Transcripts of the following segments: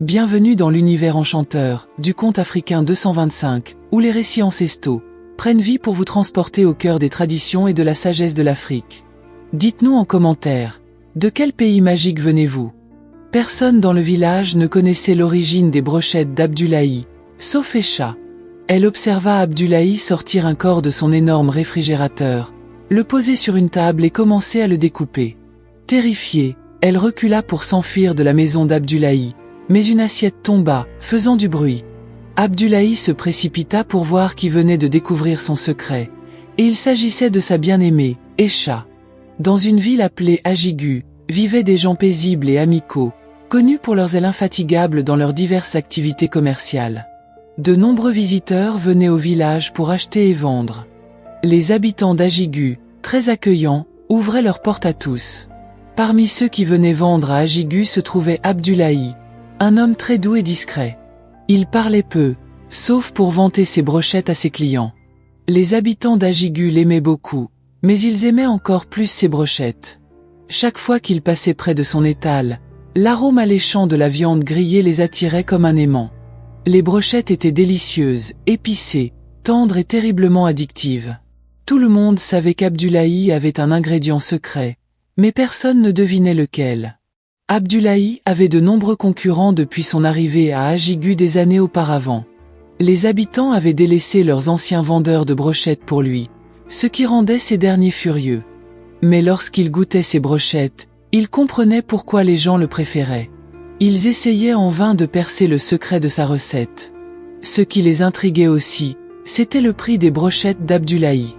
Bienvenue dans l'univers enchanteur du conte africain 225, où les récits ancestraux prennent vie pour vous transporter au cœur des traditions et de la sagesse de l'Afrique. Dites-nous en commentaire, de quel pays magique venez-vous? Personne dans le village ne connaissait l'origine des brochettes d'Abdoulaye, sauf Echa. Elle observa Abdoulaye sortir un corps de son énorme réfrigérateur, le poser sur une table et commencer à le découper. Terrifiée, elle recula pour s'enfuir de la maison d'Abdoulaye, mais une assiette tomba, faisant du bruit. Abdoulaye se précipita pour voir qui venait de découvrir son secret, et il s'agissait de sa bien-aimée, Echa. Dans une ville appelée Ajigu, vivaient des gens paisibles et amicaux, connus pour leur zèle infatigable dans leurs diverses activités commerciales. De nombreux visiteurs venaient au village pour acheter et vendre. Les habitants d'Ajigu, très accueillants, ouvraient leurs portes à tous. Parmi ceux qui venaient vendre à Ajigu se trouvait Abdoulaye, un homme très doux et discret. Il parlait peu, sauf pour vanter ses brochettes à ses clients. Les habitants d'Ajigu l'aimaient beaucoup, mais ils aimaient encore plus ses brochettes. Chaque fois qu'il passait près de son étal, l'arôme alléchant de la viande grillée les attirait comme un aimant. Les brochettes étaient délicieuses, épicées, tendres et terriblement addictives. Tout le monde savait qu'Abdoulaye avait un ingrédient secret, mais personne ne devinait lequel. Abdoulaye avait de nombreux concurrents depuis son arrivée à Ajigu des années auparavant. Les habitants avaient délaissé leurs anciens vendeurs de brochettes pour lui, ce qui rendait ces derniers furieux. Mais lorsqu'il goûtait ces brochettes, il comprenait pourquoi les gens le préféraient. Ils essayaient en vain de percer le secret de sa recette. Ce qui les intriguait aussi, c'était le prix des brochettes d'Abdoulaye.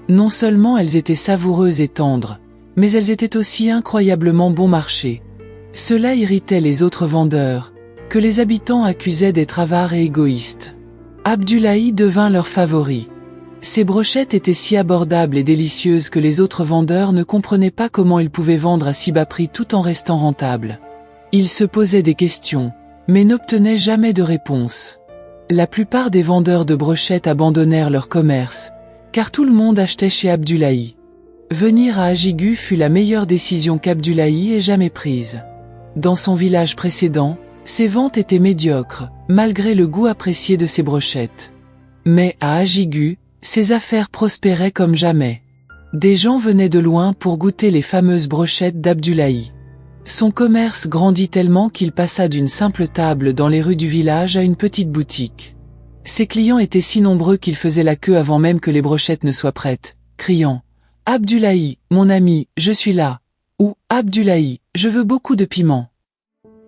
Non seulement elles étaient savoureuses et tendres, mais elles étaient aussi incroyablement bon marché. Cela irritait les autres vendeurs, que les habitants accusaient d'être avares et égoïstes. Abdoulaye devint leur favori. Ces brochettes étaient si abordables et délicieuses que les autres vendeurs ne comprenaient pas comment ils pouvaient vendre à si bas prix tout en restant rentables. Ils se posaient des questions, mais n'obtenaient jamais de réponse. La plupart des vendeurs de brochettes abandonnèrent leur commerce, car tout le monde achetait chez Abdoulaye. Venir à Ajigu fut la meilleure décision qu'Abdoulaye ait jamais prise. Dans son village précédent, ses ventes étaient médiocres, malgré le goût apprécié de ses brochettes. Mais à Ajigu, ses affaires prospéraient comme jamais. Des gens venaient de loin pour goûter les fameuses brochettes d'Abdoulaye. Son commerce grandit tellement qu'il passa d'une simple table dans les rues du village à une petite boutique. Ses clients étaient si nombreux qu'ils faisaient la queue avant même que les brochettes ne soient prêtes, criant « Abdoulaye, mon ami, je suis là !» ou « Abdoulaye, je veux beaucoup de piment !»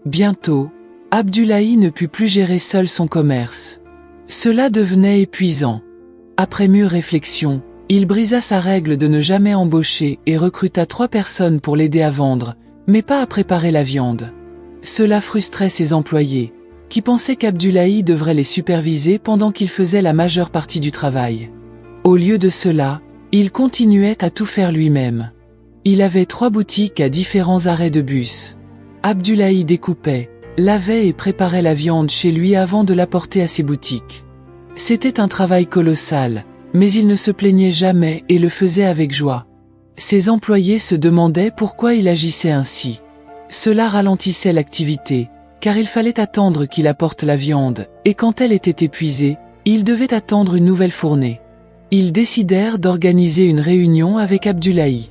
Bientôt, Abdoulaye ne put plus gérer seul son commerce. Cela devenait épuisant. Après mûre réflexion, il brisa sa règle de ne jamais embaucher et recruta 3 personnes pour l'aider à vendre, mais pas à préparer la viande. Cela frustrait ses employés, qui pensaient qu'Abdoulaye devrait les superviser pendant qu'il faisait la majeure partie du travail. Au lieu de cela, il continuait à tout faire lui-même. Il avait 3 boutiques à différents arrêts de bus. Abdoulaye découpait, lavait et préparait la viande chez lui avant de l'apporter à ses boutiques. C'était un travail colossal, mais il ne se plaignait jamais et le faisait avec joie. Ses employés se demandaient pourquoi il agissait ainsi. Cela ralentissait l'activité, car il fallait attendre qu'il apporte la viande, et quand elle était épuisée, il devait attendre une nouvelle fournée. Ils décidèrent d'organiser une réunion avec Abdoulaye.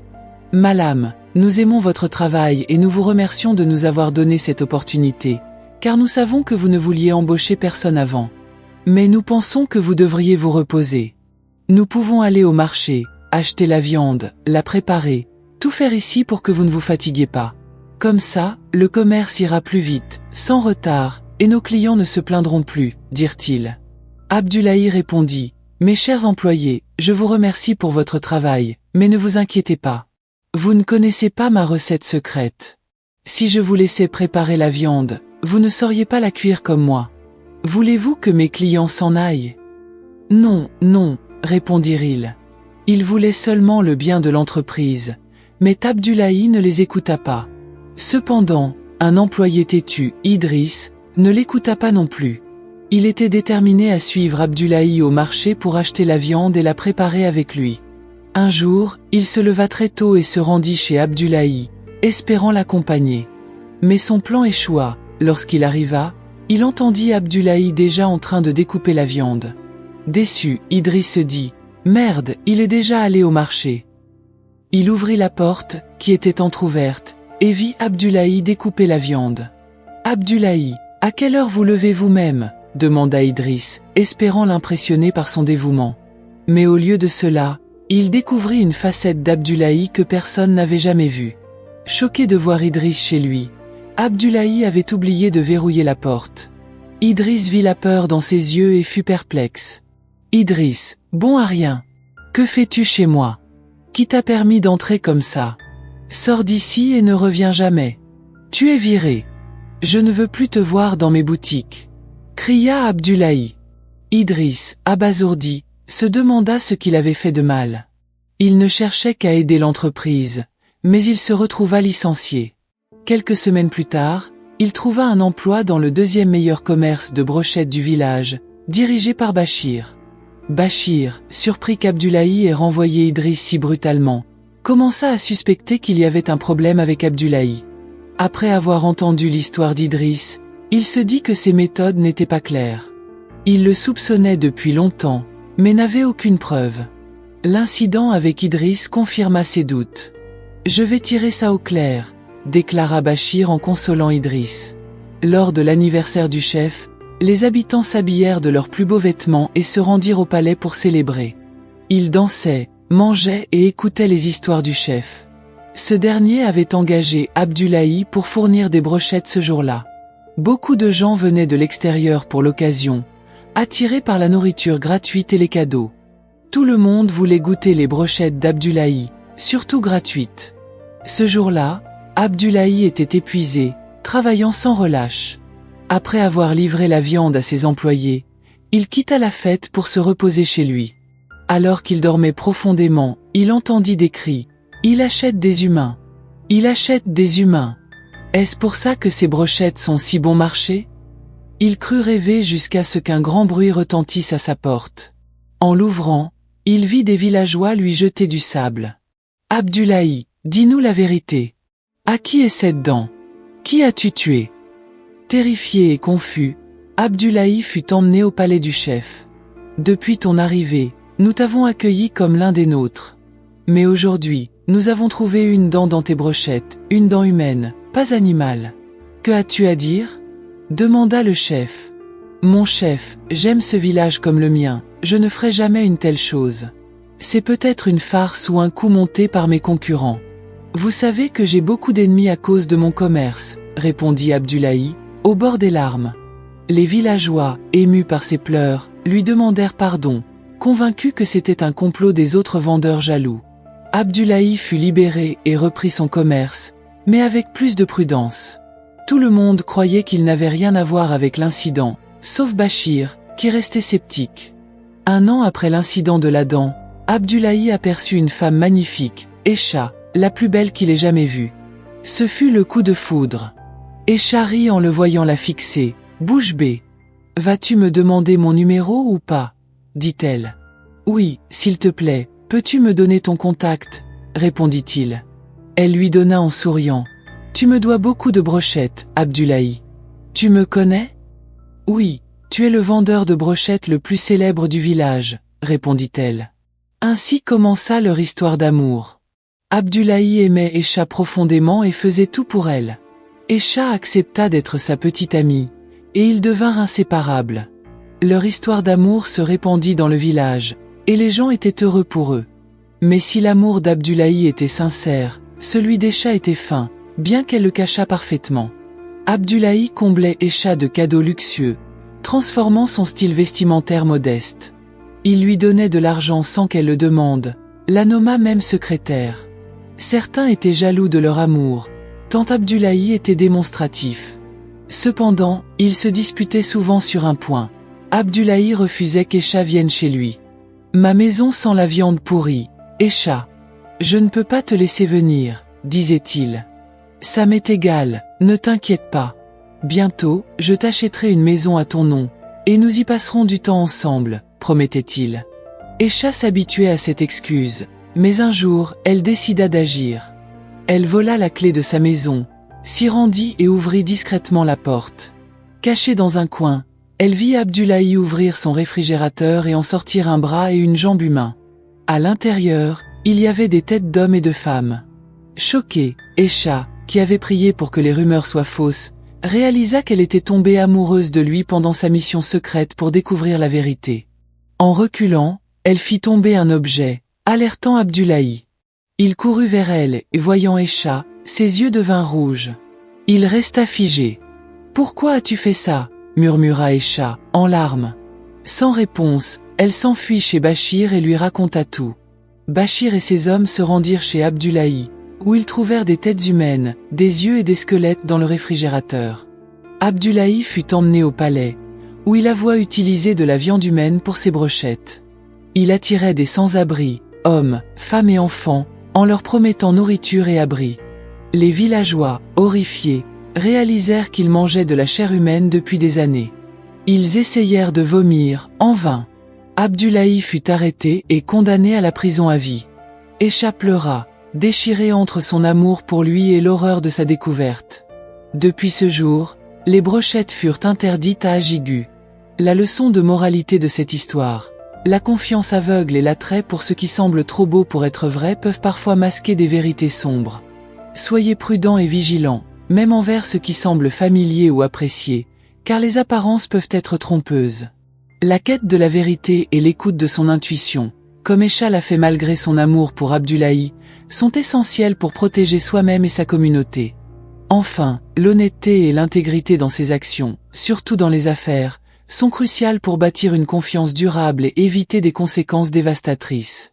« Madame, nous aimons votre travail et nous vous remercions de nous avoir donné cette opportunité, car nous savons que vous ne vouliez embaucher personne avant. Mais nous pensons que vous devriez vous reposer. Nous pouvons aller au marché, acheter la viande, la préparer, tout faire ici pour que vous ne vous fatiguiez pas. Comme ça, le commerce ira plus vite, sans retard, et nos clients ne se plaindront plus, dirent-ils. » Abdoulaye répondit, « Mes chers employés, je vous remercie pour votre travail, mais ne vous inquiétez pas. Vous ne connaissez pas ma recette secrète. Si je vous laissais préparer la viande, vous ne sauriez pas la cuire comme moi. Voulez-vous que mes clients s'en aillent? » « Non, non, répondirent-ils. Ils voulaient seulement le bien de l'entreprise, mais Abdoulaye ne les écouta pas. Cependant, un employé têtu, Idriss, ne l'écouta pas non plus. Il était déterminé à suivre Abdoulaye au marché pour acheter la viande et la préparer avec lui. Un jour, il se leva très tôt et se rendit chez Abdoulaye, espérant l'accompagner. Mais son plan échoua. Lorsqu'il arriva, il entendit Abdullahi déjà en train de découper la viande. Déçu, Idriss se dit « Merde, il est déjà allé au marché ». Il ouvrit la porte, qui était entr'ouverte, et vit Abdullahi découper la viande. « Abdullahi, à quelle heure vous levez vous-même » demanda Idriss, espérant l'impressionner par son dévouement. Mais au lieu de cela, il découvrit une facette d'Abdullahi que personne n'avait jamais vue. Choqué de voir Idriss chez lui, Abdullahi avait oublié de verrouiller la porte. Idriss vit la peur dans ses yeux et fut perplexe. « Idriss, bon à rien. Que fais-tu chez moi? Qui t'a permis d'entrer comme ça? Sors d'ici et ne reviens jamais. Tu es viré. Je ne veux plus te voir dans mes boutiques. » cria Abdullahi. Idriss, abasourdi, se demanda ce qu'il avait fait de mal. Il ne cherchait qu'à aider l'entreprise, mais il se retrouva licencié. Quelques semaines plus tard, il trouva un emploi dans le deuxième meilleur commerce de brochettes du village, dirigé par Bachir. Bachir, surpris qu'Abdullahi ait renvoyé Idriss si brutalement, commença à suspecter qu'il y avait un problème avec Abdullahi. Après avoir entendu l'histoire d'Idriss, il se dit que ses méthodes n'étaient pas claires. Il le soupçonnait depuis longtemps, mais n'avait aucune preuve. L'incident avec Idriss confirma ses doutes. « Je vais tirer ça au clair », déclara Bachir en consolant Idriss. Lors de l'anniversaire du chef, les habitants s'habillèrent de leurs plus beaux vêtements et se rendirent au palais pour célébrer. Ils dansaient, mangeaient et écoutaient les histoires du chef. Ce dernier avait engagé Abdullahi pour fournir des brochettes ce jour-là. Beaucoup de gens venaient de l'extérieur pour l'occasion, attirés par la nourriture gratuite et les cadeaux. Tout le monde voulait goûter les brochettes d'Abdullahi, surtout gratuites. Ce jour-là, Abdullahi était épuisé, travaillant sans relâche. Après avoir livré la viande à ses employés, il quitta la fête pour se reposer chez lui. Alors qu'il dormait profondément, il entendit des cris. « Il achète des humains. Il achète des humains. Est-ce pour ça que ces brochettes sont si bon marché ?» Il crut rêver jusqu'à ce qu'un grand bruit retentisse à sa porte. En l'ouvrant, il vit des villageois lui jeter du sable. « Abdullahi, dis-nous la vérité. À qui est cette dent? Qui as-tu tué ?» Terrifié et confus, Abdullahi fut emmené au palais du chef. « Depuis ton arrivée, nous t'avons accueilli comme l'un des nôtres. Mais aujourd'hui, nous avons trouvé une dent dans tes brochettes, une dent humaine, pas animale. Que as-tu à dire ?» demanda le chef. « Mon chef, j'aime ce village comme le mien, je ne ferai jamais une telle chose. C'est peut-être une farce ou un coup monté par mes concurrents. Vous savez que j'ai beaucoup d'ennemis à cause de mon commerce, » répondit Abdullahi, au bord des larmes. Les villageois, émus par ses pleurs, lui demandèrent pardon, convaincus que c'était un complot des autres vendeurs jaloux. Abdullahi fut libéré et reprit son commerce, mais avec plus de prudence. Tout le monde croyait qu'il n'avait rien à voir avec l'incident, sauf Bachir, qui restait sceptique. Un an après l'incident de la dent, Abdullahi aperçut une femme magnifique, Aïcha, la plus belle qu'il ait jamais vue. Ce fut le coup de foudre. Aïcha rit en le voyant la fixer. « Bouche bée. Vas-tu me demander mon numéro ou pas ?» dit-elle. « Oui, s'il te plaît, peux-tu me donner ton contact ?» répondit-il. Elle lui donna en souriant. « Tu me dois beaucoup de brochettes, Abdullahi. Tu me connais ?»« Oui, tu es le vendeur de brochettes le plus célèbre du village, » répondit-elle. Ainsi commença leur histoire d'amour. Abdullahi aimait Aïcha profondément et faisait tout pour elle. Aïcha accepta d'être sa petite amie, et ils devinrent inséparables. Leur histoire d'amour se répandit dans le village, et les gens étaient heureux pour eux. Mais si l'amour d'Abdullahi était sincère, celui d'Aïcha était fin, bien qu'elle le cachât parfaitement. Abdullahi comblait Aïcha de cadeaux luxueux, transformant son style vestimentaire modeste. Il lui donnait de l'argent sans qu'elle le demande, la nomma même secrétaire. Certains étaient jaloux de leur amour, tant Abdullahi était démonstratif. Cependant, ils se disputaient souvent sur un point. Abdullahi refusait qu'Aïcha vienne chez lui. « Ma maison sent la viande pourrie, Aïcha. Je ne peux pas te laisser venir, » disait-il. « Ça m'est égal, ne t'inquiète pas. Bientôt, je t'achèterai une maison à ton nom, et nous y passerons du temps ensemble, » promettait-il. Aïcha s'habituait à cette excuse, mais un jour, elle décida d'agir. Elle vola la clé de sa maison, s'y rendit et ouvrit discrètement la porte. Cachée dans un coin, elle vit Abdullahi ouvrir son réfrigérateur et en sortir un bras et une jambe humains. À l'intérieur, il y avait des têtes d'hommes et de femmes. Choquée, Aïcha, qui avait prié pour que les rumeurs soient fausses, réalisa qu'elle était tombée amoureuse de lui pendant sa mission secrète pour découvrir la vérité. En reculant, elle fit tomber un objet, alertant Abdullahi. Il courut vers elle et voyant Aïcha, ses yeux devinrent rouges. Il resta figé. « Pourquoi as-tu fait ça ?» murmura Aïcha, en larmes. Sans réponse, elle s'enfuit chez Bachir et lui raconta tout. Bachir et ses hommes se rendirent chez Abdullahi, où ils trouvèrent des têtes humaines, des yeux et des squelettes dans le réfrigérateur. Abdullahi fut emmené au palais, où il avoua utiliser de la viande humaine pour ses brochettes. Il attirait des sans-abri, hommes, femmes et enfants, en leur promettant nourriture et abri. Les villageois, horrifiés, réalisèrent qu'ils mangeaient de la chair humaine depuis des années. Ils essayèrent de vomir, en vain. Abdullahi fut arrêté et condamné à la prison à vie. Aïcha pleura, déchirée entre son amour pour lui et l'horreur de sa découverte. Depuis ce jour, les brochettes furent interdites à Ajigu. La leçon de moralité de cette histoire: la confiance aveugle et l'attrait pour ce qui semble trop beau pour être vrai peuvent parfois masquer des vérités sombres. Soyez prudents et vigilants, même envers ce qui semble familier ou apprécié, car les apparences peuvent être trompeuses. La quête de la vérité et l'écoute de son intuition, comme Aïcha l'a fait malgré son amour pour Abdullahi, sont essentielles pour protéger soi-même et sa communauté. Enfin, l'honnêteté et l'intégrité dans ses actions, surtout dans les affaires, sont cruciales pour bâtir une confiance durable et éviter des conséquences dévastatrices.